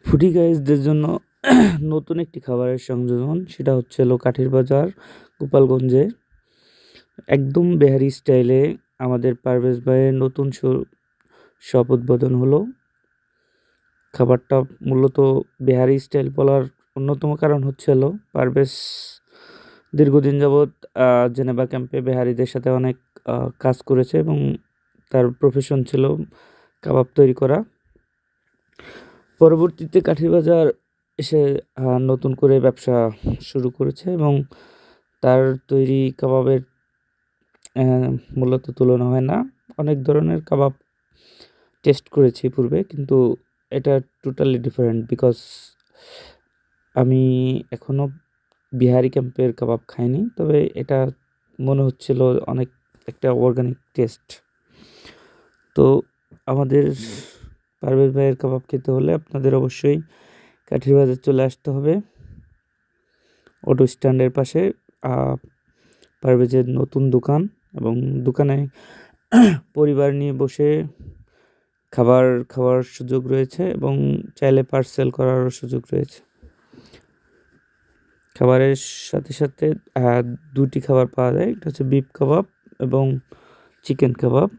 Foodie গাইজদের জন্য নতুন একটি খাবারের সংযোজন, সেটা হচ্ছে হলো কাঠির বাজার গোপালগঞ্জে একদম বেহারি স্টাইলে আমাদের পারভেজ ভাইয়ের নতুন শপ উদ্বোধন হলো। খাবারটা মূলত বেহারি স্টাইল বলার অন্যতম কারণ হচ্ছে হলো পারভেজ দীর্ঘদিন যাবৎ জেনেভা ক্যাম্পে বেহারিদের সাথে অনেক কাজ করেছে এবং তার প্রফেশন ছিল কাবাব তৈরি করা। পরবর্তীতে কাঠির বাজার এসে নতুন করে ব্যবসা শুরু করেছে এবং তার তৈরি কাবাবের মূলত তুলনা হয় না। অনেক ধরনের কাবাব টেস্ট করেছি পূর্বে, কিন্তু এটা টোটালি ডিফারেন্ট বিকজ আমি এখনও বিহারি ক্যাম্পের কাবাব খাইনি, তবে এটা মনে হচ্ছিল অনেক একটা অর্গানিক টেস্ট। তো আমাদের পারভেজ ভাইয়ের কাবাব খেতে হলে আপনাদের অবশ্যই কাঠির বাজার চলে আসতে হবে। অটো স্ট্যান্ডের পাশে পারভেজের নতুন দোকান, এবং দোকানে পরিবার নিয়ে বসে খাবার খাওয়ার সুযোগ রয়েছে এবং চাইলে পার্সেল করারও সুযোগ রয়েছে। খাবারের সাথে সাথে দুটি খাবার পাওয়া যায়, একটা হচ্ছে বিফ কাবাব এবং চিকেন কাবাব।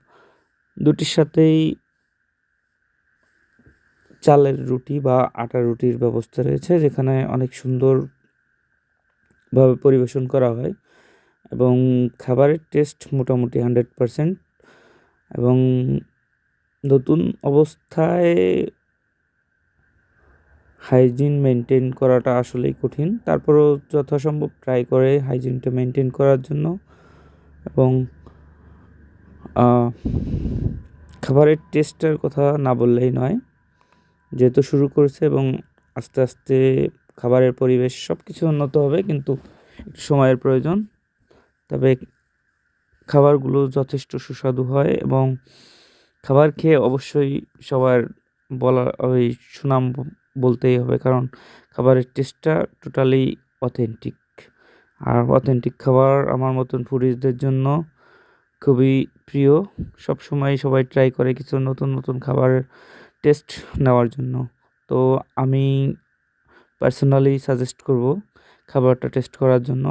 দুটির সাথেই চালের রুটি বা আটার রুটির ব্যবস্থা রয়েছে, যেখানে অনেক সুন্দরভাবে পরিবেশন করা হয় এবং খাবারের টেস্ট মোটামুটি 100%। এবং নতুন অবস্থায় হাইজিন মেনটেন করাটা আসলেই কঠিন, তারপরেও যথাসম্ভব ট্রাই করে হাইজিনটা মেনটেন করার জন্য। এবং খাবারের টেস্টের কথা না বললেই নয়, যেহেতু শুরু করেছে এবং আস্তে আস্তে খাবারের পরিবেশ সব কিছু উন্নত হবে, কিন্তু একটু সময়ের প্রয়োজন। তবে খাবারগুলো যথেষ্ট সুস্বাদু হয় এবং খাবার খেয়ে অবশ্যই সবার ওই সুনাম বলতেই হবে, কারণ খাবারের টেস্টটা টোটালি অথেন্টিক। আর অথেন্টিক খাবার আমার মতন ফুডিজদের জন্য খুবই প্রিয়। সবসময় সবাই ট্রাই করে কিছু নতুন নতুন খাবারের টেস্ট নেওয়ার জন্য। তো আমি পার্সোনালি সাজেস্ট করব খাবারটা টেস্ট করার জন্য।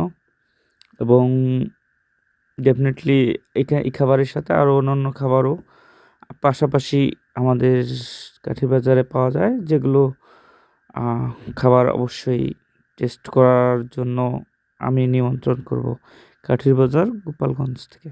এবং ডেফিনেটলি এই খাবারের সাথে আরও অন্যান্য খাবারও পাশাপাশি আমাদের কাঠির বাজারে পাওয়া যায়, যেগুলো খাবার অবশ্যই টেস্ট করার জন্য আমি নিমন্ত্রণ করব কাঠির বাজার গোপালগঞ্জ থেকে।